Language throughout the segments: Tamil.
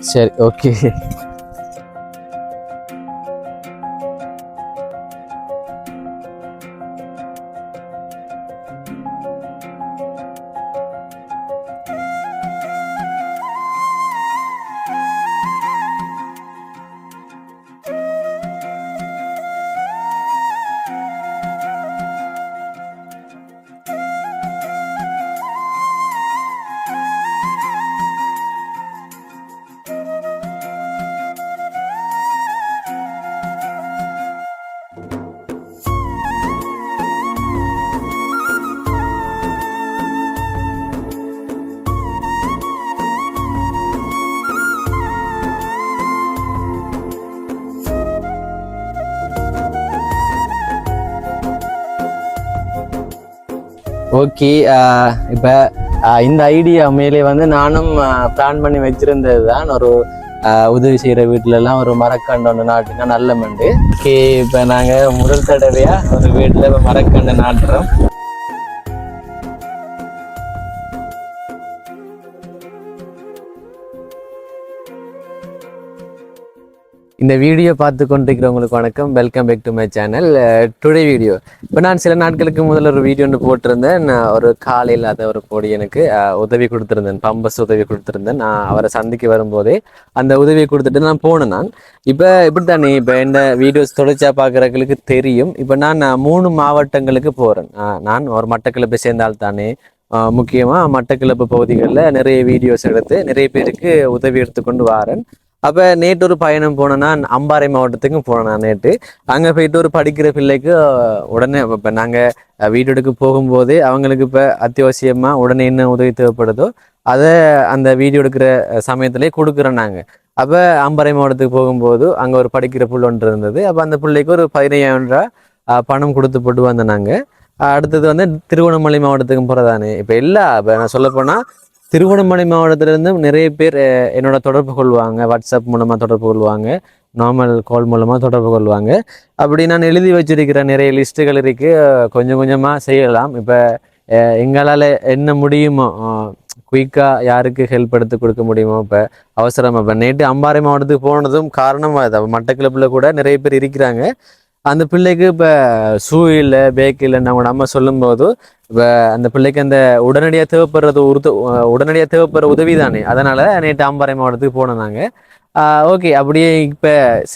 சரி, ஓகே. ஓகே. இப்போ இந்த ஐடியா மேலே வந்து நானும் பிளான் பண்ணி வச்சிருந்தது தான். ஒரு உதவி செய்கிற வீட்டிலலாம் ஒரு மரக்கண்டு ஒன்று நாட்டுனா நல்ல மண்டு. ஓகே, இப்போ நாங்கள் முதல் தடவையாக ஒரு வீட்டில் இப்போ மரக்கண்டு நாட்டுறோம். இந்த வீடியோ பார்த்து கொண்டிருக்கிறவங்களுக்கு வணக்கம். Welcome back to my channel. Today video இப்போ நான் சில நாட்களுக்கு முதல்ல ஒரு வீடியோ ஒன்று போட்டிருந்தேன். ஒரு கால் இல்லாத ஒரு பொடியனுக்கு உதவி கொடுத்துருந்தேன், பம்பஸ் உதவி கொடுத்துருந்தேன். நான் அவரை சந்திக்க வரும்போதே அந்த உதவியை கொடுத்துட்டு நான் போனேன். நான் இப்போ இப்படித்தானே, இப்போ இந்த வீடியோஸ் தொடர்ச்சியாக பார்க்குறவங்களுக்கு தெரியும். இப்போ நான் 3 மாவட்டங்களுக்கு போகிறேன். நான் ஒரு மட்டக்களப்பை சேர்ந்தால் தானே முக்கியமாக மட்டக்களப்பு பகுதிகளில் நிறைய வீடியோஸ் எடுத்து நிறைய பேருக்கு உதவி எடுத்துக்கொண்டு வரேன். அப்போ நேற்று ஒரு பயணம் போனேன்னா அம்பாறை மாவட்டத்துக்கும் போனேன். நேற்று அங்கே போயிட்டு ஒரு படிக்கிற பிள்ளைக்கு உடனே இப்போ நாங்கள் வீடு எடுக்க போகும்போதே அவங்களுக்கு இப்போ அத்தியாவசியமாக உடனே என்ன உதவி தேவைப்படுதோ அதை அந்த வீடியோ எடுக்கிற சமயத்திலே கொடுக்குறோம் நாங்கள். அப்போ அம்பாறை மாவட்டத்துக்கு போகும்போது அங்கே ஒரு படிக்கிற புள்ள ஒன்று இருந்தது. அப்போ அந்த பிள்ளைக்கு ஒரு 15,000 ரூபா பணம் கொடுத்து போட்டு வந்தோம் நாங்கள். அடுத்தது வந்து திருவண்ணாமலை மாவட்டத்துக்கும் போகிறதானே. இப்போ நான் சொல்லப்போனால் திருவண்ணாமலை மாவட்டத்திலேருந்து நிறைய பேர் என்னோட தொடர்பு கொள்வாங்க, வாட்ஸ்அப் மூலமாக தொடர்பு கொள்வாங்க, நார்மல் கால் மூலமாக தொடர்பு கொள்வாங்க. அப்படி நான் எழுதி வச்சிருக்கிற நிறைய லிஸ்ட்டுகள் இருக்குது. கொஞ்சம் கொஞ்சமாக செய்யலாம். இப்போ எங்களால் என்ன முடியுமோ குயிக்காக யாருக்கு ஹெல்ப் எடுத்து கொடுக்க முடியுமோ. இப்போ அவசரமாக இப்போ நேற்று அம்பாறை மாவட்டத்துக்கு போனதும் காரணமாக அது மட்டக்களப்பில் கூட நிறைய பேர் இருக்கிறாங்க. அந்த பிள்ளைக்கு இப்போ ஷூ இல்லை, பேக் இல்லைன்னு அவங்களோட அம்மா சொல்லும்போது இப்போ அந்த பிள்ளைக்கு அந்த உடனடியாக தேவைப்படுற உதவி தானே. அதனால் நேற்று அம்பாறை மாவட்டத்துக்கு போனோம் நாங்கள். ஓகே, அப்படியே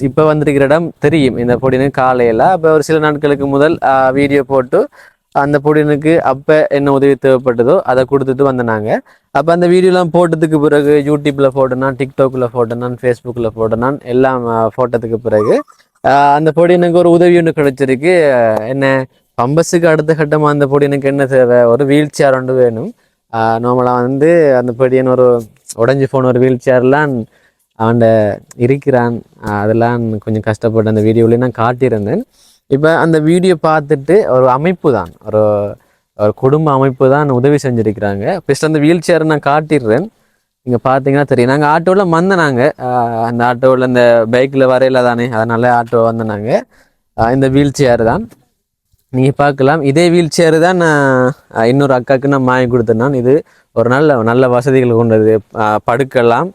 இப்போ வந்திருக்கிற இடம் தெரியும் இந்த பொடினுக்கு காலையில். அப்போ ஒரு சில நாட்களுக்கு முதல் வீடியோ போட்டு அந்த பொடினுக்கு அப்போ என்ன உதவி தேவைப்பட்டதோ அதை கொடுத்துட்டு வந்தேனாங்க. அப்போ அந்த வீடியோலாம் போட்டதுக்கு பிறகு யூடியூப்பில் போட்டேனான், டிக்டாக்கில் போட்டேனான், ஃபேஸ்புக்கில் போட்டேனான், எல்லாம் போட்டதுக்கு பிறகு அந்த பொடினுக்கு ஒரு உதவி ஒன்று கிடைச்சிருக்கு. என்ன பம்பஸுக்கு அடுத்த கட்டமாக அந்த பொடினுக்கு என்ன தேவை, ஒரு வீல் சேர் ஒன்று வேணும். நார்மலாக வந்து அந்த பொடியன் ஒரு உடஞ்சி போன ஒரு வீல் சேர்லாம் அவன்ட இருக்கிறான். அதெல்லாம் கொஞ்சம் கஷ்டப்பட்டு அந்த வீடியோவிலே நான் காட்டியிருந்தேன். இப்போ அந்த வீடியோ பார்த்துட்டு ஒரு அமைப்பு தான், ஒரு குடும்ப அமைப்பு தான் உதவி செஞ்சுருக்கிறாங்க. ஃபஸ்ட் அந்த வீல் சேரை நான் காட்டிடுறேன். இங்கே பார்த்தீங்கன்னா தெரியும். நாங்கள் ஆட்டோவில் வந்தனாங்க. அந்த ஆட்டோவில் இந்த பைக்கில் வரையில தானே, அதனால ஆட்டோ வந்தனாங்க. இந்த வீல் சேர் தான் நீங்கள் பார்க்கலாம். இதே வீல் சேரு தான் நான் இன்னொரு அக்காவுக்கு நான் வாங்கி கொடுத்தேன். இது ஒரு நல்ல வசதிகள் கொண்டது. படுக்கலாம்,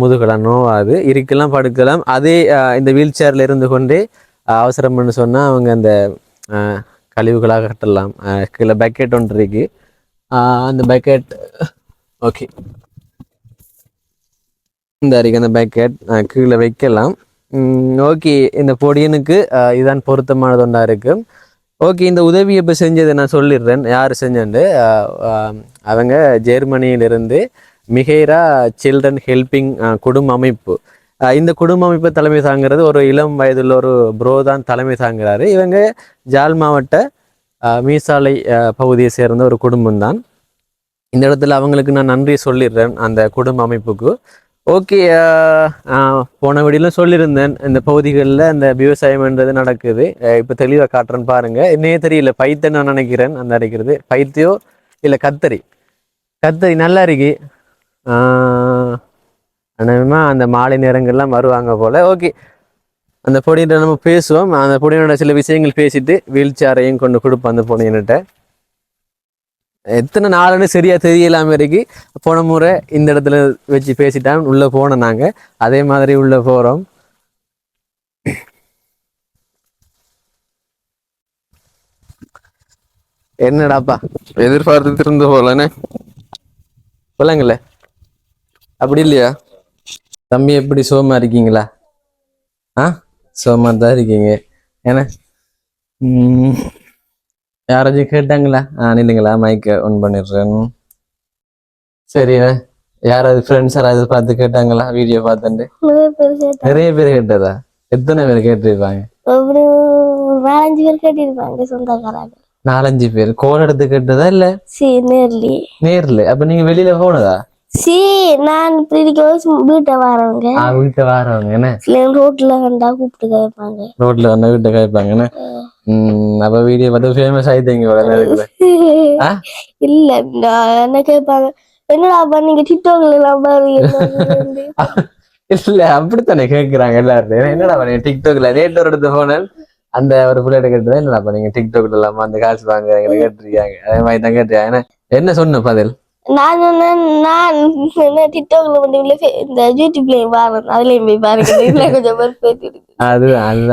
முதுகலாம் நோவாது, இருக்கலாம், படுக்கலாம். அதே இந்த வீல் சேரில் இருந்து கொண்டே அவசரம்னு சொன்னால் அவங்க அந்த கழிவுகளாக கட்டலாம். கீழே பக்கெட் ஒன்று இருக்கு. அந்த பக்கெட் ஓகே, இந்த அருகே அந்த பக்கெட் கீழே வைக்கலாம். ஓகே, இந்த பொடியனுக்கு இதுதான் பொருத்தமானது ஒன்றா இருக்கும். ஓகே, இந்த உதவி இப்போ செஞ்சதை நான் சொல்லிடுறேன் யார் செஞ்சேன்ட்டு. அவங்க ஜெர்மனியிலிருந்து மிகைரா சில்ட்ரன் ஹெல்பிங் குடும்ப அமைப்பு. இந்த குடும்ப அமைப்பு தலைமை தாங்கிறது ஒரு இளம் வயதுள்ள ஒரு ப்ரோ தான் தலைமை தாங்கிறாரு. இவங்க ஜாழ் மாவட்ட மீசாலை பகுதியை சேர்ந்த ஒரு குடும்பம் தான். இந்த இடத்துல அவங்களுக்கு நான் நன்றி சொல்லிடுறேன் அந்த குடும்ப அமைப்புக்கு. ஓகே, போன வீடியோலாம் சொல்லியிருந்தேன் இந்த பகுதிகளில் இந்த விவசாயம்ன்றது நடக்குது. இப்போ தெளிவாக காட்டுறேன்னு பாருங்கள். இன்னே தெரியல, பைத்தை நான் நினைக்கிறேன் அந்த அரைக்கிறது பைத்தியோ இல்லை கத்தரி நல்லா இருக்கு. அநேகமாக அந்த மாலை நேரங்கள்லாம் வருவாங்க போல். ஓகே, அந்த பொடியிட்ட நம்ம பேசுவோம். அந்த பொடியினோட சில விஷயங்கள் பேசிட்டு வீல் சேரையும் கொண்டு கொடுப்போம் அந்த பொடியின்கிட்ட. எத்தனை நாளுன்னு சரியா தெரியலாம இருக்கு. போன முறை இந்த இடத்துல வச்சு பேசிட்டான் உள்ள போனோம் நாங்க, அதே மாதிரி உள்ள போறோம். என்னடாப்பா எதிர்பார்த்து திறந்து போலன்னு சொல்லுங்களே. அப்படி இல்லையா தம்பி? எப்படி சோமா இருக்கீங்களா? சோமா தான் இருக்கீங்க. ஏன்னா யாராச்சும் கேட்டாங்களா? இல்லைங்களா, மைக்கை ஒன் பண்ணிடுறேன். சரி, யாராவது ஃப்ரெண்ட்ஸ் யாராவது பார்த்து கேட்டாங்களா வீடியோ பார்த்துட்டு? நிறைய பேர் கேட்டதா? எத்தனை பேர் கேட்டிருப்பாங்க? 4-5 பேர் கேட்டிருப்பாங்க சொந்தக்காரங்க. 4-5 பேர் கோல் எடுத்து கேட்டதா இல்ல நேர்ல? அப்ப நீங்க வெளியில போனதா? நான் வீட்டை வாரவங்க என்ன ரோட்ல கண்டா கூப்பிட்டு கேட்பாங்க. ரோட்ல வந்தா வீட்டை கேட்பாங்க என்ன? அப்ப வீடியோ பார்த்து ஃபேமஸ் ஆயிட்டீங்க இல்ல என்ன கேட்பாங்க, என்னடா நீங்க டிக்டாக்ல எல்லாம் இல்ல அப்படித்தானே கேக்குறாங்க எல்லாரும். என்னடா நீங்க டிக்டாக்ல ரேட் ஒரு எடுத்து போனேன் அந்த ஒரு பிள்ளைகிட்ட கேட்டதா, என்னடா நீங்க டிக்டாக்ல இல்லாம அந்த காசு வாங்க கேட்டிருக்காங்க. அதே மாதிரி தான் கேட்டிருக்காங்க. என்ன சொன்ன பதில்? நான் சொன்னேன் டிக்டாக்ல இந்த யூடியூப்லயும் பாருங்க, அதுலயும் போய் பாருங்க கொஞ்சம்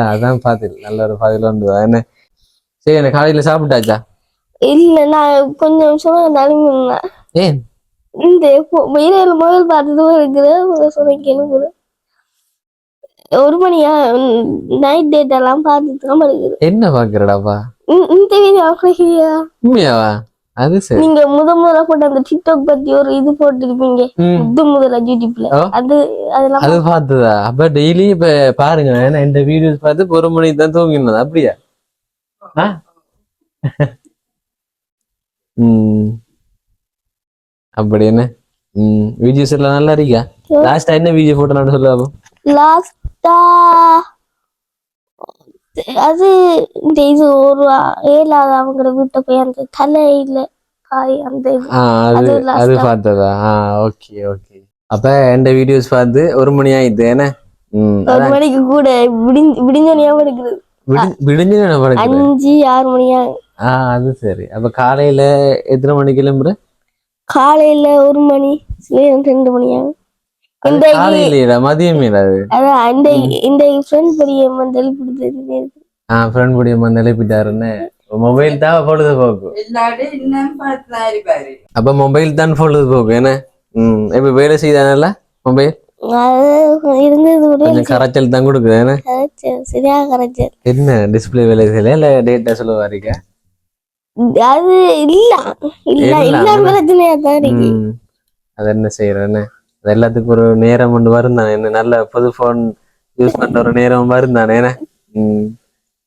அதான் பதில். நல்ல ஒரு பதில் உண்டு. என்ன சரி, என்ன காலையில சாப்பிட்டாச்சா? இல்ல, நான் கொஞ்சம் சொன்ன ஏன் இந்த மொபைல் பார்த்ததும் இருக்கிற 1 மணியா நைட் டேட் எல்லாம் பார்த்துட்டு தான் இருக்குது. என்ன பாக்குறடாப்பா? இந்த வீடியோ உண்மையாவா? அது சரி. நீங்க முதல்ல போட்ட அந்த டிக்டாக் பத்தி ஒரு இது போட்டுருப்பீங்க முதல்ல யூடியூப்ல, அது பார்த்ததா? அப்ப டெய்லி இப்ப பாருங்க, ஏன்னா இந்த வீடியோஸ் பார்த்து 1 மணிக்கு தான் தூங்கினது. அப்படியா? அப்படி என்ன வீடியோஸ் எல்லாம் நல்லா இருக்கா? லாஸ்டா என்ன வீடியோ போட்டோன்னு சொல்லுவா? லாஸ்டா அது இந்த இது ஒரு 7வது அவங்க வீட்டை போய் அந்த தலையில காய் அந்த அது பார்த்ததா? Okay okay. அப்ப எந்த வீடியோஸ் பார்த்து 1 மணி ஆயிடுது. என்ன 1 மணிக்கு கூட விடிஞ்சோனியாவும் இருக்குது. விடிஞ்சு 5-6 மணியா? அது சரி. அப்ப காலையில எத்தனை மணிக்கு கிளம்புற? காலையில 1 மணி 2 மணியாகும். மதியம் எழுப்பிட்டாருன்னு மொபைல் தான் பொழுதுபோக்கு. அப்ப மொபைல் தான் பொழுதுபோக்கு. என்ன இப்ப வேலை செய்தானல்ல மொபைல் இருந்தது கரைச்சல் தான் கொடுக்குது. சரியா கரைச்சல். என்ன டிஸ்பிளே வேலை செய்யல இல்ல டேட்டா சொல்ல வாரிக்க? அது இல்ல பிரச்சனையா தான் இருக்கு. அது என்ன செய்யறேன்னு எல்லாத்துக்கும் ஒரு நேரம் கொண்டு வரும் தானே. என்ன நல்ல புது போன் யூஸ் பண்ற ஒரு நேரம் வரும் தானே. என்ன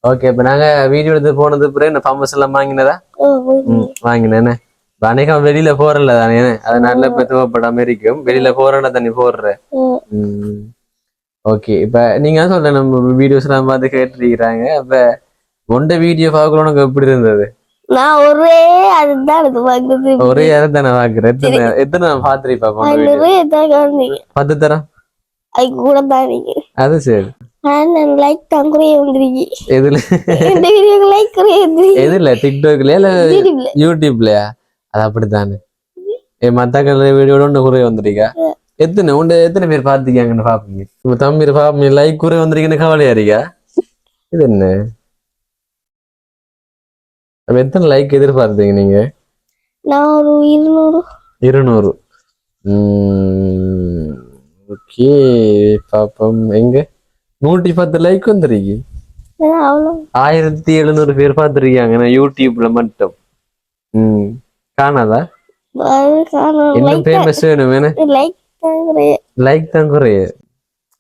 ஓகே. இப்ப நாங்க வீடியோ எடுத்து போனது பிறகு என்ன பம்பஸ் எல்லாம் வாங்கினதா? வாங்கினேன்னு அநேகம் வெளியில போறல தானே. அதனால இப்ப தேவைப்படாம இருக்கும். வெளியில போறேன்னா தண்ணி போடுற. ஓகே. இப்ப நீங்க சொல்ற நம்ம வீடியோஸ் எல்லாம் பார்த்து கேட்டுருக்கிறாங்க. அப்ப ஒண்ட வீடியோ பாக்கணும் எப்படி இருந்தது? நான் ஒரே அதுதான் பாக்குறது. ஒரே அதுதானே பாக்குறேன். எத்தனை பாத்திரிப்பா? 10 தரம் கூட தான் நீங்க. அது சரி. லைக் தான் குறைய வந்துருக்கு. எதுல? இந்த வீடியோக்கு லைக் குறைய வந்துருக்கு. எதுல? டிக்டாக்லயா இல்ல யூடியூப்லயா? அது அப்படித்தானே. மத்த வீடியோட ஒண்ணு குறைய வந்துருக்கா? எத்தனை பேர் பாத்துக்காங்கன்னு பாப்பீங்க. இப்ப தம்பி பாப்பீங்க லைக் குறைய வந்திருக்குன்னு கவலையா இருக்கா? இது என்ன? எத்தனை லைக் எதிர்பார்த்தீங்க நீங்க? நான் ஒரு 200. ஓகே பாப்போம். எங்க 110 லைக் வந்துருக்கு. 1700 பேர் பார்த்திருக்காங்க யூடியூப்ல மட்டும். காணாதா? இன்னும் ஃபேமஸ் வேணும். லைக் தான் குறைய.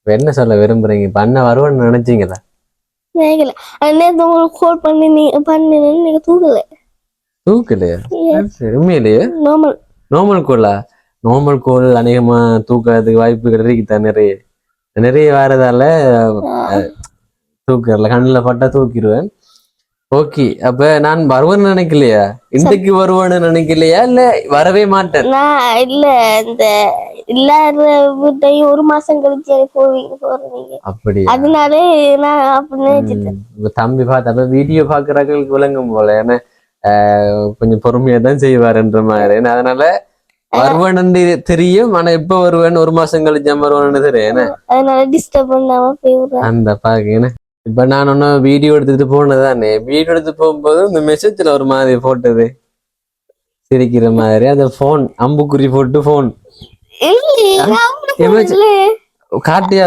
என்ன சொல்ல விரும்புறீங்க? பண்ண வருவான்னு நினைச்சீங்களா? தூக்கலையா? உண்மையிலேயே நார்மல் கோலா? நார்மல் கோல் அநேகமா தூக்கிறதுக்கு வாய்ப்புகள் இருக்குதான். நிறைய வரதால தூக்கல. கண்ணுல பட்டா தூக்கிடுவேன். ஓகே. அப்ப நான் வருவேன்னு நினைக்கலையா? இன்றைக்கு வருவேன்னு நினைக்கலையா இல்ல வரவே மாட்டேன்? இல்ல இந்த இல்லாத வீட்டையும் 1 மாசம் கழிச்சு போறீங்க. அப்படி அதனாலே நான் அப்படி நினைச்சிட்டேன். தம்பி பார்த்தா வீடியோ பாக்குறாங்களுக்கு விளங்கும் போல. ஏன்னா கொஞ்சம் பொறுமையா தான் செய்வாருன்ற மாதிரி. அதனால வருவேன்னு தெரியும், ஆனா எப்ப வருவேன்னு 1 மாசம் கழிச்சு வருவேன்னு தெரியும். அதனால டிஸ்டர்ப் பண்ணாம போய் அந்த பாக்க இப்ப நான் ஒன்னும் வீடியோ எடுத்துட்டு போனதானே, வீடியோ எடுத்து போகும்போது இந்த மெசேஜ்ல ஒரு மாதிரி போட்டது சிரிக்கிற மாதிரி, அந்த போன் அம்புக்குறி போட்டு போன் காட்டியா?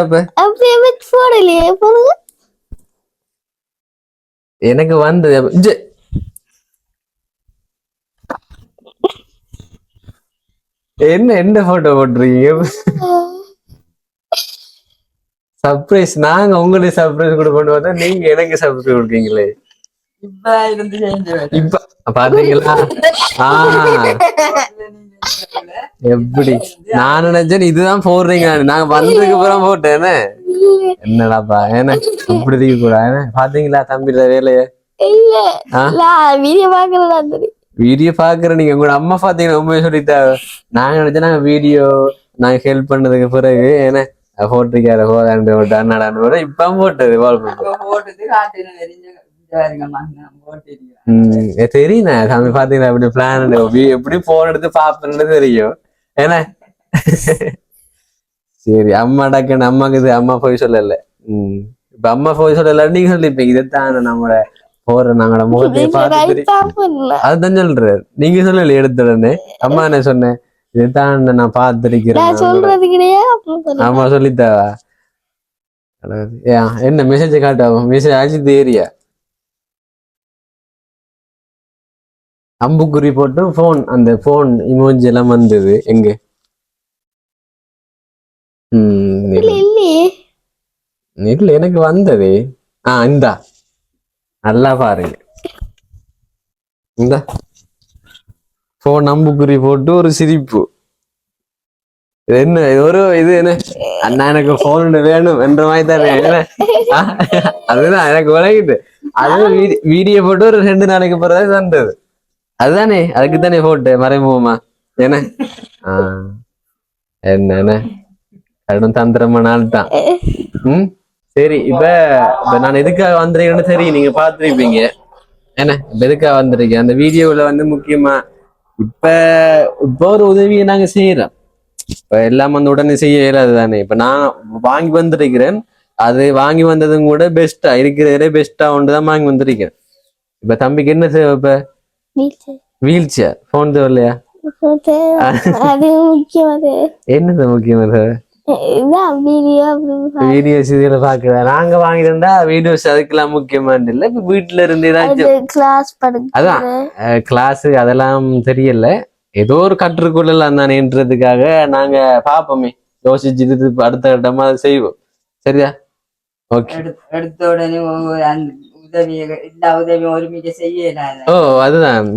எனக்கு வந்தது என்ன போட்டோ போட்டிருக்கீங்க? சர்ப்ரைஸ். நாங்க உங்களுக்கு சர்ப்ரைஸ் கொடுப்போம் பார்த்தா நீங்க எனக்கு சர்ப்ரைஸ் கொடுக்கீங்களே. இப்ப பாத்தீங்களா? எப்படி நான் நினைச்சேன் இதுதான் போடுறீங்க, நாங்க வந்ததுக்கு அப்புறம் போட்டேன்னு. என்னடாப்பா ஏன்னா இப்படி இருக்க கூடாது. பாத்தீங்களா தம்பிட வேலைய? வீடியோ பாக்குற நீங்க உங்களோட அம்மா பாத்தீங்கன்னா உண்மையை சொல்லிட்டா. நாங்க நினைச்சா நாங்க வீடியோ நாங்க ஹெல்ப் பண்ணதுக்கு பிறகு ஏன்னா போட்டிருக்காரு ஹோதாண்டு போட்டு அண்ணாடான்னு இப்ப போட்டது தெரியுண்ணே. சாமி பாத்தீங்கன்னா அப்படி பிளான் எப்படி போன் எடுத்து பாப்பேன்னு தெரியும் ஏன்னா. சரி அம்மா டக்குன்னு அம்மாக்கு அம்மா போய் சொல்லல. இப்ப அம்மா போய் சொல்லல நீங்க சொல்லிப்பீங்க இதைத்தான் நம்மளோட போற நாங்களோட முகத்தை பார்த்து. அதுதான் சொல்ற நீங்க சொல்லல எடுத்த உடனே. அம்மா என்ன சொன்னேன், இதைத்தான் நான் பார்த்திருக்கிறேன். ஆமா சொல்லித்தாவா? என்ன மெசேஜ் காட்டாவும்? மெசேஜ் ஆச்சு ஏரியா அம்புக்குறி போட்டு போன், அந்த போன் இமோஜி எல்லாம் வந்தது எங்க? இல்ல எனக்கு வந்தது. இந்தா நல்லா பாருங்க. இந்த போன் அம்புக்குறி போட்டு ஒரு சிரிப்பு. என்ன இது என்ன அண்ணா எனக்கு போன் வேணும் என்ற மாதிரி தானே. அதுதான் எனக்கு விளங்கிட்டு. அது வீடியோ போட்டு ஒரு 2 நாளைக்கு பிறகு வந்தது. அதுதானே அதுக்கு தானே போட்டு மறைமுகமா என்ன. என்ன கடும் தந்திரமான ஆள் தான். சரி இப்ப நான் எதுக்காக வந்திருக்கேன்னு தெரியும், நீங்க பாத்துருப்பீங்க என்ன. இப்ப எதுக்காக வந்திருக்கேன் அந்த வீடியோல முக்கியமா இப்ப ஒரு உதவியை நாங்க செய்யறோம். இப்ப எல்லாம் உடனே செய்ய இயலாது தானே. இப்ப நான் வாங்கி வந்திருக்கிறேன், அது வாங்கி வந்ததும் கூட பெஸ்டா இருக்கிறதே பெஸ்டா ஒன்றுதான் வாங்கி வந்திருக்கேன். இப்ப தம்பிக்கு என்ன தேவை? இப்ப வீல் சேர். போன் தேவை இல்லையா? என்னது முக்கியமா? வீடியோஸ் இதுல பாக்குறேன். நாங்க வாங்கிருந்தா வீடியோஸ் அதுக்கெல்லாம் முக்கியமா இல்ல. இப்ப வீட்டுல இருந்து ஏதாச்சும் அதான் கிளாஸ் அதெல்லாம் தெரியல, ஏதோ ஒரு கற்றுக்கொள்ளலாம் தானேன்றதுக்காக நாங்க பாப்போமே யோசிச்சுட்டு அடுத்த கட்டமா அதை செய்வோம். சரியா? ஓகே. எடுத்த உடனே எல்லா உதவியும் ஒருமிக்க செய்யலாம். அதுதான்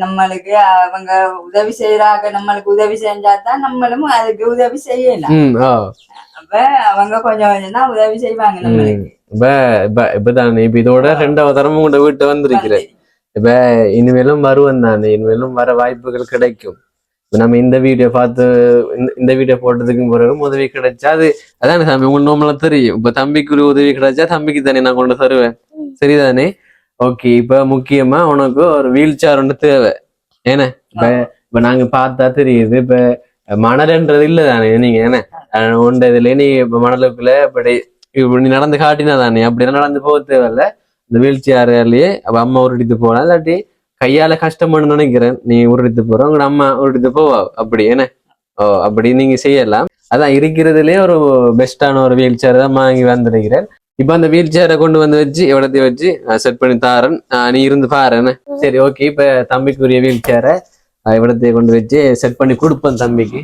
நம்மளுக்கு அவங்க உதவி செய்யறாங்க, நம்மளுக்கு உதவி செஞ்சாதான் நம்மளும் அதுக்கு உதவி செய்யலாம். அப்ப அவங்க கொஞ்சம் கொஞ்சம் தான் உதவி செய்வாங்க நம்மளுக்கு. இப்பதான் இப்ப இதோட 2வது தரமும் உங்க வீட்டு வந்திருக்கிறேன். இப்ப இனிமேலும் வருவேன் தானே, இனிமேலும் வர வாய்ப்புகள் கிடைக்கும். நம்ம இந்த வீடியோ பார்த்து இந்த வீடியோ போட்டதுக்கு பிறகு உதவி கிடைச்சா அதானே சாமி உங்களுக்கு நோம்பலாம் தெரியும். இப்ப தம்பிக்கு ஒரு உதவி கிடைச்சா தம்பிக்கு தானே நான் கொண்டு தருவேன். சரிதானே? ஓகே. இப்ப முக்கியமா உனக்கு ஒரு வீல் சேர் ஒன்று தேவை. ஏன்னா இப்ப நாங்க பார்த்தா தெரியுது, இப்ப மணல்ன்றது இல்ல தானே. நீங்க ஏன்னா உண்ட இதுல நீ இப்ப மணலுக்குள்ள இப்படி நீ நடந்து காட்டினா தானே, அப்படின்னா நடந்து போக தேவையில்ல. இந்த வீல் சேர்லயே அப்ப அம்மா உருட்டிட்டு போலாம், இல்லாட்டி கையால கஷ்டம்னு நினைக்கிறேன். நீ உருட்டிட்டு போற உங்க அம்மா உருட்டிட்டு போவா அப்படி என்ன. அப்படி நீங்க செய்யலாம். அதான் இருக்கிறதுலயே ஒரு பெஸ்டான ஒரு வீல் சேர் தான் வாங்கி வந்திருக்கிறேன். இப்ப அந்த வீல் சேரை கொண்டு வந்து வச்சு எவ்வளத்தையும் வச்சு செட் பண்ணி தாரன், நீ இருந்து பாருன்னு. சரி ஓகே. இப்ப தம்பிக்குரிய வீல் சேரை எவ்வளத்தையும் கொண்டு வச்சு செட் பண்ணி கொடுப்பேன் தம்பிக்கு.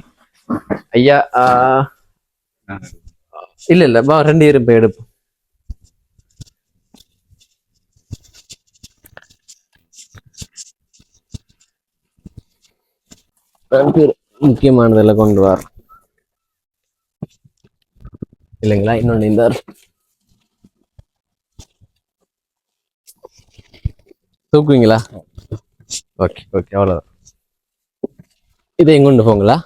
ஐயா இல்ல 2 பேரும் போய் எடுப்போம். முக்கியமானதெல்லாம் கொண்டு வர இல்லைங்களா? இன்னொன்னு இந்த தூக்குவீங்களா? ஓகே ஓகே அவ்வளவுதான். இதையும் கொண்டு போங்களா?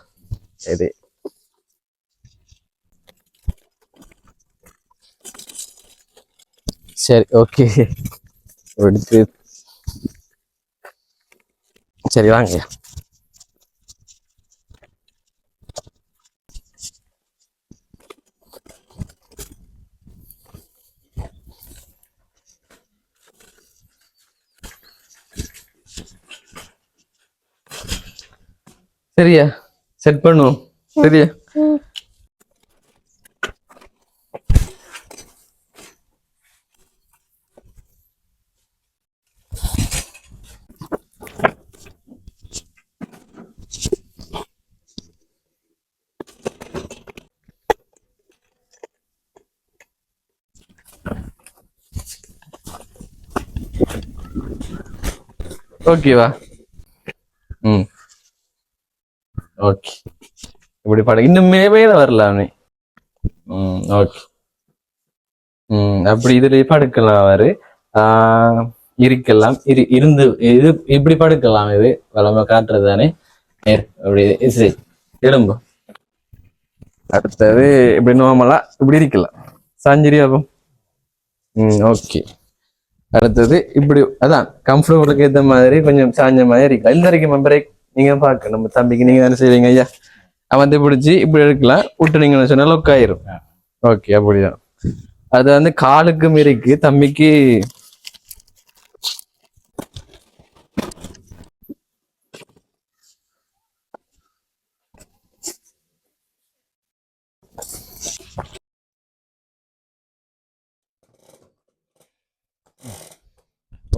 இது சரி ஓகே. எடுத்து சரி வாங்க. சரியா செட் பண்ணுவோம். சரியா ஓகேவா? ம் ஓகே. இப்படி படம் இன்னும் மேலே வரலாமே. ஓகே. அப்படி இதுல படுக்கலாம் அவரு. இருக்கலாம் இருந்து இது இப்படி படுக்கலாம். இது வளமை காட்டுறது தானே. அப்படி சரி எழும்பு. அடுத்தது இப்படி நார்மலா இப்படி இருக்கலாம். சாஞ்சிரியாகும். ஓகே. அடுத்தது இப்படி அதான் கம்ஃபர்டபுளுக்கு ஏற்ற மாதிரி கொஞ்சம் சாஞ்ச மாதிரி இருக்கலாம். இந்த வரைக்கும் பிரேக் நீங்க பாக்க நம்ம தம்பிக்கு நீங்க தானே செய்வீங்க ஐயா. அவன் பிடிச்சி இப்படி எடுக்கலாம். விட்டு நீங்க சொன்னா லொக் ஆயிரும். ஓகே அப்படிதான். அது வந்து காலுக்கும் இருக்கு தம்பிக்கு.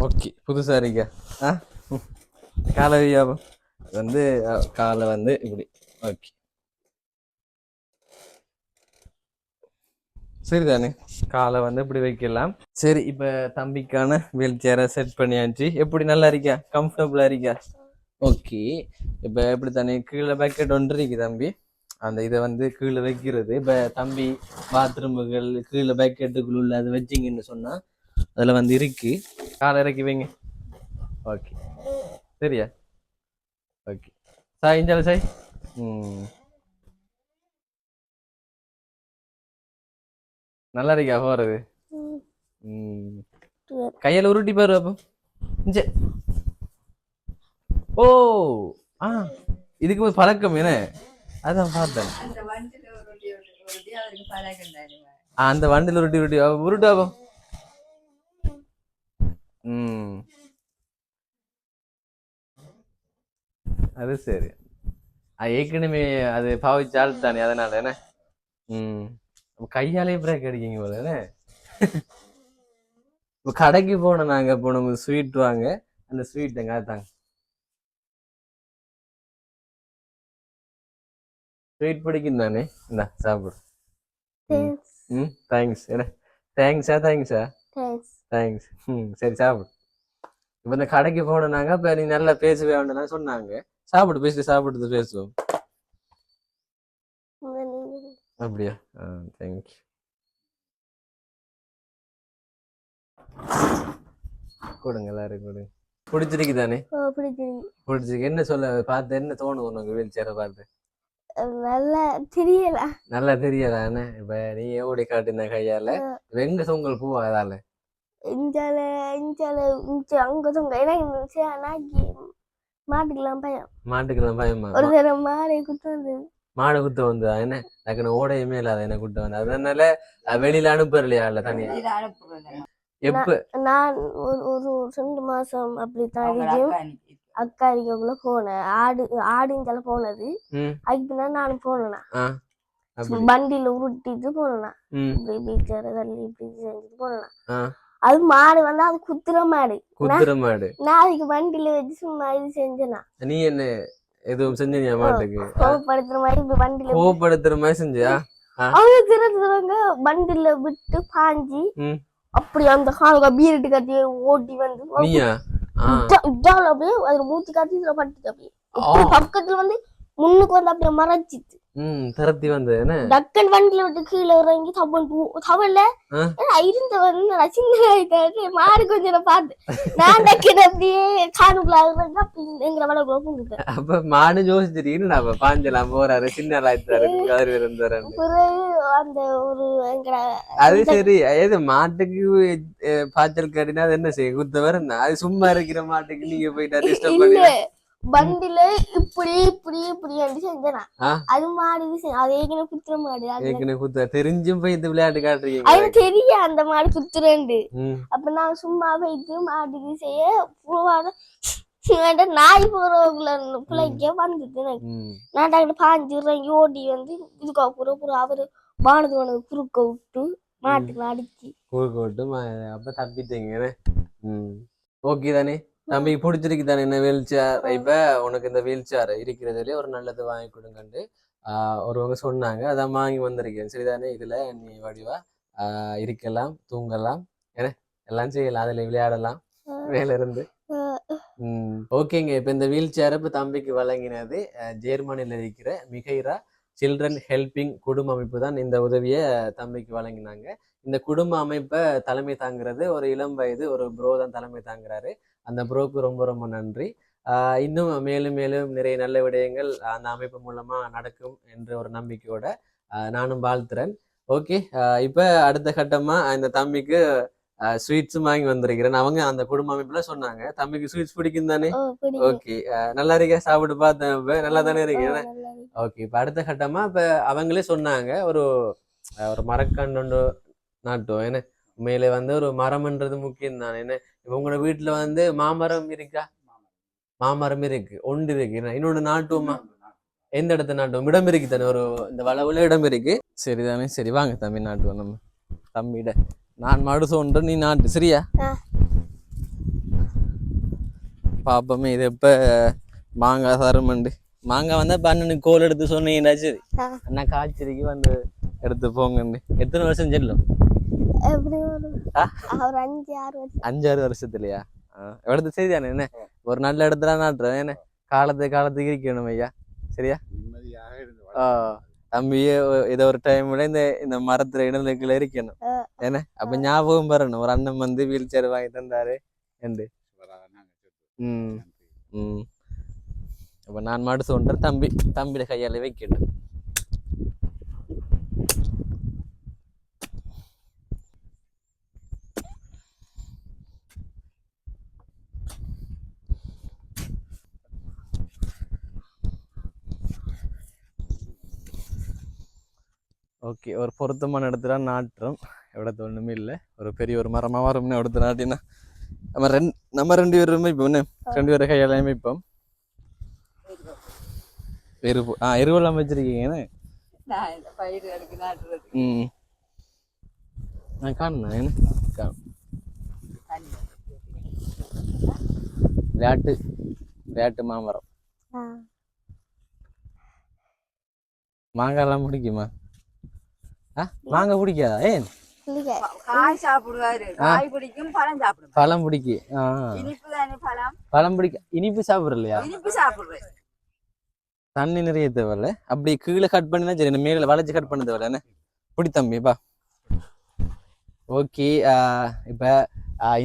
ஓகே புதுசா இருக்கா? காலை வந்து காலை வந்து இப்படி. ஓகே சரிதானே. காலை வந்து இப்படி வைக்கலாம். சரி இப்ப தம்பிக்கான வீல் சேரை செட் பண்ணியாச்சு. எப்படி நல்லா இருக்கா? கம்ஃபர்டபுளா இருக்கா? ஓகே. இப்ப எப்படி தானே கீழே பக்கெட் ஒன்று இருக்கு தம்பி. அந்த இதை வந்து கீழே வைக்கிறது. இப்ப தம்பி பாத்ரூமுகள் கீழே பக்கெட்டுக்குள்ள உள்ள அது வச்சிங்கன்னு சொன்னா அதுல வந்து இருக்கு. காலை இறக்கி வைங்க. ஓகே சரியா? ஓகே சாய் இஞ்சால சாய். நல்லா இருக்கா போறது? கையில உருட்டி பாரு அப்போ. ஓ இதுக்கு ஒரு பழக்கம் என்ன? அதான் பார்த்தேன். அந்த வண்டில உருட்டி உருட்டி உருட்டாப்போ. அது சரி. ஏற்கனவே அது பாவிச்சால் தானே அதனால என்ன. கையாலே பிரேக் அடிக்கீங்க போல என்ன. இப்ப கடைக்கு போனோம் நாங்க போனோம் ஸ்வீட் வாங்க. அந்த ஸ்வீட் எங்க தாங்க ஸ்வீட் பிடிக்கும் தானே. இந்தா சாப்பிடு. தேங்க்ஸ் என்ன. தேங்க்ஸா தேங்க்ஸா தேங்க்ஸ். சரி சாப்பிடு. இப்ப இந்த கடைக்கு போனோம் இப்ப நீ நல்லா பேசவே வேண்டாம் சொன்னாங்க. சாப்பிடு பேசி சாப்பிடுறது பேசுவோம். அப்படியா? தேங்க்யூ. கொடுங்க எல்லாரும் கொடுங்க. பிடிச்சிருக்கு தானே? பிடிச்சிருக்கு. என்ன சொல்ல பார்த்து என்ன தோணும் உனக்கு வீல் சேரை பார்த்து? நல்லா தெரியல. இப்ப நீ ஓடி காட்டின கையால எங்க சொங்கல் பூவா அதால மாட்டுக்கெல்லாம் பயமா? ஒரு தரம் மாடை குத்த வந்தா என்ன டக்குனு ஓடையுமே இல்லாத என்ன குத்த வந்தா அதனால வெளியில அனுப்புறலையா இல்ல தனியா? எப்ப நான் ஒரு 2 மாசம் அப்படித்தான் அக்காரிக்குள்ள போனேன். ஆடுங்கள போனது. அதுக்குன்னா நானும் போனேன். வண்டியில உருட்டிட்டு போனேன். இப்படி செஞ்சுட்டு போனேன். அது மாடு வந்து அது குத்துற மாடு. நான் அதுக்கு வண்டியில வச்சு சும்மா இது செஞ்சேனா. நீ என்ன எதுவும் செஞ்சியா மாட்டுக்கு? கோபப்படுத்துற மாதிரி இப்ப வண்டியில கோபப்படுத்துற மாதிரி செஞ்சியா? அவங்க திருத்துறவங்க வண்டியில விட்டு பாஞ்சி அப்படி அந்த காலுக்கு பீரட்டு கட்டி ஓட்டி வந்து அப்படியே அதுல மூச்சு காட்டி இதுல பட்டுச்சு. அப்படியே பக்கத்துல வந்து முன்னுக்கு வந்து அப்படியே மறைச்சிட்டு திரத்தி வந்து டக்கன் வண்டியில விட்டு கீழே இறங்கி தவல்ல இருந்த வந்து சின்ன மாடு கொஞ்சம் பார்த்து நான் டக்கன் அப்படியே காணுக்குள்ள எங்கிற வளர்க்குள்ள பூந்துட்டேன். அப்ப மாடு யோசிச்சிருக்கீங்க பாஞ்சலாம் போறாரு சின்ன அந்த ஒரு அது சரி. ஏது மாட்டுக்கு பாய்ச்சல் காட்டினா அது என்ன செய்ய குத்தவர் அது சும்மா இருக்கிற மாட்டுக்கு நீங்க போயிட்டு பண்டில இப்படி இப்படி இப்படி என்று செஞ்சனா அது மாடு அது ஏற்கனவே குத்துற மாடு ஏற்கனவே குத்த தெரிஞ்சும் போய் இந்த விளையாட்டு காட்டுறீங்க அது தெரிய அந்த மாடு குத்துறேண்டு அப்ப நான் சும்மா போயிட்டு மாட்டுக்கு செய்ய நாய் போறவங்கள பிள்ளைக்க வந்துட்டு நான் டாக்டர் பாஞ்சிடுறேன் ஓடி வந்து இதுக்கா பூரா அவரு வானது குறுக்க விட்டு மாட்டுக்கு அடிச்சு குறுக்க விட்டு அப்ப தப்பிட்டீங்க. ஓகே தானே தம்பிக்கு பிடிச்சிருக்கு தானே என்ன வீல் சேர். இப்ப உனக்கு இந்த வீல் சேர் இருக்கிறதுலயே ஒரு நல்லது வாங்கி கொடுங்கண்டு ஒருவங்க சொன்னாங்க, அதான் வாங்கி வந்திருக்கேன். சரிதானே, இதுல நீ வடிவா இருக்கலாம், தூங்கலாம், எல்லாம் செய்யலாம், அதுல விளையாடலாம் வேலை இருந்து. ஓகேங்க. இப்ப இந்த வீல் சேர் இப்ப தம்பிக்கு வழங்கினது ஜெர்மனியில இருக்கிற மிகைரா சில்ட்ரன் ஹெல்பிங் குடும்ப அமைப்பு தான் இந்த உதவியை தம்பிக்கு வழங்கினாங்க. இந்த குடும்ப அமைப்பை தலைமை தாங்கிறது ஒரு இளம் வயது ஒரு ப்ரோ தான் தலைமை தாங்குறாரு. அந்த ப்ரோக்கு ரொம்ப ரொம்ப நன்றி. இன்னும் மேலும் மேலும் நிறைய நல்ல விடயங்கள் அந்த அமைப்பு மூலமா நடக்கும் என்ற ஒரு நம்பிக்கையோட நானும் வாழ்த்துறேன். ஓகே, இப்ப அடுத்த கட்டமா இந்த தம்பிக்கு ஸ்வீட்ஸும் வாங்கி வந்திருக்கிறேன். அவங்க அந்த குடும்ப அமைப்புல சொன்னாங்க தம்பிக்கு ஸ்வீட்ஸ் பிடிக்கும் தானே. ஓகே, நல்லா இருக்க, சாப்பிட்டு பார்த்தேன், இப்ப நல்லா தானே இருக்கேன். ஓகே, இப்ப அடுத்த கட்டமா இப்ப அவங்களே சொன்னாங்க ஒரு மரக்கண்டு நாட்டும். ஏன்னா உண்மையில வந்து ஒரு மரம்ன்றது முக்கியம் தானே. என்ன உங்களோட வீட்டுல வந்து மாமரம் இருக்கா? மாமரம் இருக்கு, ஒன்று இருக்கு. இன்னொன்று நாட்டுவோமா? எந்த இடத்த நாட்டுவோம்? இடம் இருக்கு தானே, ஒரு இந்த வளவுல இடம் இருக்கு. சரிதானே, சரி வாங்க தம்பி நாட்டுவோம். நம்ம தம்பிட நான் மடு சோன்ற நீ நாட்டு. சரியா பாப்பமே. இது எப்ப மாங்காய் தருமண்டு மாங்காய் வந்தா பன்னனுக்கு கோல் எடுத்து சொன்னீங்கன்னா சரி அண்ணா காய்ச்சறிக்கு வந்து எடுத்து போங்கண்டு. எத்தனை வருஷம் செல்லும்? 5-6 வருஷத்துலயா? எடுத்து செய்தியானே என்ன ஒரு நல்ல இடத்துல நாட்டுறேன். என்ன காலத்துக்கு இருக்கணும் ஐயா. சரியா தம்பியே ஏதோ ஒரு டைம்ல இந்த மரத்துல இடத்துல இருக்கணும். ஏன்னா அப்ப ஞாபகம் வரணும், ஒரு அண்ணன் வந்து வீல் சேர் வாங்கி தந்தாரு என்று. அப்ப நான் மாடு சொல்றேன், தம்பியோட கையால வைக்கணும். ஓகே, ஒரு பொருத்தமான இடத்துல நாட்டுறோம். எவ்வளோ ஒன்றுமே இல்லை, ஒரு பெரிய ஒரு மரமாக வரும்னு எடுத்து நாட்டினா நம்ம 2 பேரும் இப்போ என்ன 2 பேரும் கையாலையும் வைப்போம். எருவெல்லாம் வச்சிருக்கீங்கன்னு நான் காணுண்ணா. என்ன விளையாட்டு மாமரம். மாங்காய்லாம் பிடிக்குமா? மாங்காய் பிடிக்காதா? ஏன்? பழம் பிடிக்கும். பழம் பிடிக்க இனிப்பு சாப்பிடலையா? தண்ணி நிறைய தேவையில்ல, அப்படி கீழே கட் பண்ணினா சரி, மேல வளைச்சு கட் பண்ண தேவையில்ல. என்ன பிடி தம்பிப்பா. ஓகே, இப்ப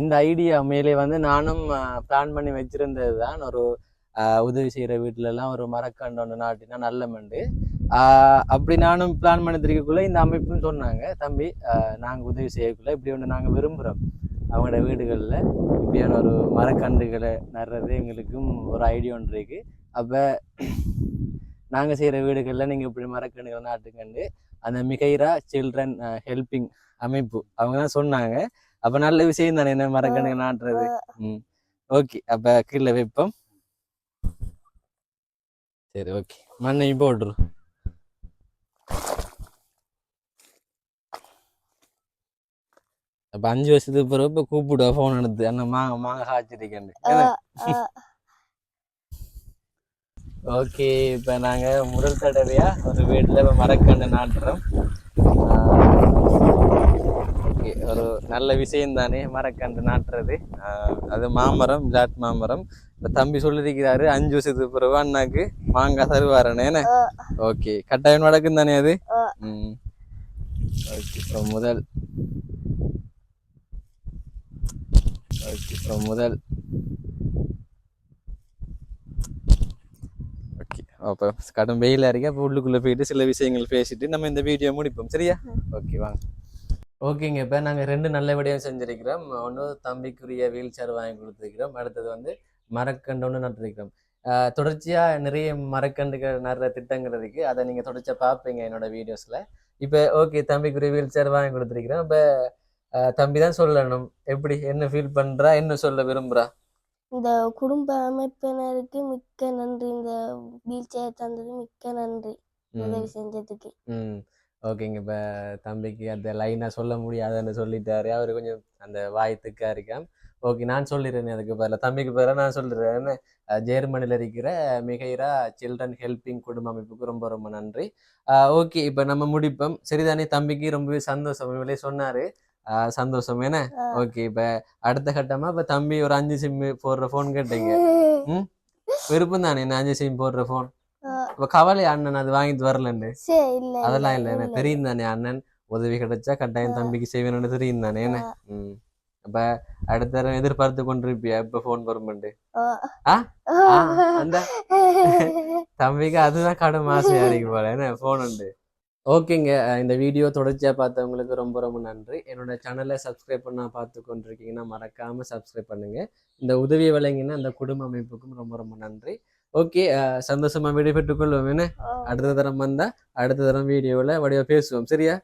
இந்த ஐடியா மேலே வந்து நானும் பிளான் பண்ணி வச்சிருந்தது தான். ஒரு உதவி செய்யற வீட்டுல எல்லாம் ஒரு மரக்கண்டு ஒன்று நாட்டினா நல்ல மண்டு. அப்படி நானும் பிளான் பண்ணி தெரிவிக்கக்குள்ள இந்த அமைப்புன்னு சொன்னாங்க, தம்பி நாங்க உதவி செய்யக்குள்ள இப்படி ஒன்று நாங்க விரும்புறோம், அவங்களோட வீடுகள்ல இப்படியான ஒரு மரக்கன்றுகளை நடுறது எங்களுக்கும் ஒரு ஐடியா ஒன்று இருக்கு. அப்ப நாங்க செய்யற வீடுகள்ல நீங்க இப்படி மரக்கன்றுகளை நாட்டுக்கண்டு அந்த மிகைரா சில்ட்ரன் ஹெல்பிங் அமைப்பு அவங்க தான் சொன்னாங்க. அப்ப நல்ல விஷயம் தானே, என்ன மரக்கன்றுகள் நாட்டுறது. ஓகே, அப்ப கீழே வைப்போம். சரி, ஓகே, மண்ணையும் போட்டுரு. அப்ப 5 வருஷத்துக்கு பிறகு இப்ப கூப்பிடுவா போன் எடுத்து, அண்ணா மாங்க காய்ச்சிருக்கேன். ஓகே, இப்ப நாங்க முதல் தடவையா ஒரு வீட்டுல இப்ப மரக்கன்று நாட்டுறோம். ஓகே, ஒரு நல்ல விஷயம் தானே மரக்கன்று நாட்டுறது. அது மாமரம், ஜாட் மாமரம். இப்ப தம்பி சொல்லிருக்கிறாரு 5 வருஷத்துக்கு பிறகு அண்ணாக்கு மாங்காய் தருவாரனே. ஓகே, கட்டாயம் நடக்கும் தானே அது. ஓகே, முதல் ஓகே, அப்போ கடும் வெயிலாக இருக்கு. அப்போ உள்ளுக்குள்ளே போயிட்டு சில விஷயங்கள் பேசிட்டு நம்ம இந்த வீடியோ முடிப்போம். சரியா? ஓகே, வாங்க. ஓகேங்க, இப்போ நாங்கள் 2 நல்ல விடயம் செஞ்சுருக்கிறோம். ஒன்று தம்பிக்குரிய வீல் சேர் வாங்கி கொடுத்துருக்கிறோம், அடுத்தது வந்து மரக்கண்டு ஒன்று நட்டுருக்கிறோம். தொடர்ச்சியா நிறைய மரக்கன்றுகள் நடுற திட்டங்கள் இருக்கு. அதை நீங்க தொடர்ச்சியா பார்ப்பீங்க என்னோட வீடியோஸ்ல. இப்ப ஓகே, தம்பிக்கு ஒரு வீல் சேர் வாங்கி கொடுத்துருக்கிறேன். இப்ப தம்பி தான் சொல்லணும், எப்படி என்ன ஃபீல் பண்றா, என்ன சொல்ல விரும்புறா? இந்த குடும்ப அமைப்பினருக்கு மிக்க நன்றி. இந்த வீல் சேர் தந்தது மிக்க நன்றி, உதவி செஞ்சதுக்கு. ஓகேங்க. இப்ப தம்பிக்கு அந்த லைனா சொல்ல முடியாதுன்னு சொல்லிட்டாரு. அவரு கொஞ்சம் அந்த வாயத்துக்கா இருக்கான். ஓகே, நான் சொல்லிடுறேன். அதுக்கு பதிலாக தம்பிக்கு பதிலாக நான் சொல்லிடுறேன். ஜெர்மனியில் இருக்கிற மிகைரா சில்ட்ரன் ஹெல்பிங் குடும்ப அமைப்புக்கு ரொம்ப ரொம்ப நன்றி. ஓகே, இப்போ நம்ம முடிப்போம். சரிதானே? தம்பிக்கு ரொம்பவே சந்தோஷம், இவளே சொன்னாரு. சந்தோஷம் என்ன? ஓகே, இப்போ அடுத்த கட்டமா இப்போ தம்பி ஒரு 5 சிம் போடுற ஃபோன் கேட்டீங்க. விருப்பம் தானே என்ன 5 சிம் போடுற ஃபோன்? இப்போ கவலை அண்ணன் அது வாங்கிட்டு வரலன்னு அதெல்லாம் இல்லை. என்ன தெரியும் தானே, அண்ணன் உதவி கிடைச்சா கட்டாயம் தம்பிக்கு செய்வேன்னு தெரியும் தானே என்ன. அப்ப அடுத்த தடவை எதிர்பார்த்து கொண்டிருப்பியா இப்ப போன் வருமெண்டு? அந்த தம்பிக்கு அதுதான் கடும் ஆசையா இருக்கு போல என்ன போன் உண்டு. ஓகேங்க, இந்த வீடியோ தொடர்ச்சியா பார்த்தவங்களுக்கு ரொம்ப ரொம்ப நன்றி. என்னோட சேனலை சப்ஸ்கிரைப் பண்ணா பார்த்து கொண்டிருக்கீங்கன்னா மறக்காம சப்ஸ்கிரைப் பண்ணுங்க. இந்த உதவி வழங்கின அந்த குடும்ப அமைப்புக்கும் ரொம்ப ரொம்ப நன்றி. ஓகே, சந்தோஷமா வீடியோ பெற்றுக்கொள்வோம் என்ன. அடுத்த தரம் வந்தா அடுத்த தரம் வீடியோவில் வடிவா பேசுவோம், சரியா?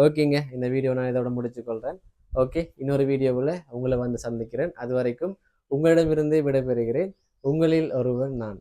ஓகேங்க, இந்த வீடியோ நான் இதோட முடிச்சு கொள்றேன். ஓகே, இன்னொரு வீடியோவில் உங்களை வந்து சந்திக்கிறேன். அது வரைக்கும் உங்களிடமிருந்தே விடைபெறுகிறேன். உங்களில் ஒருவன் நான்.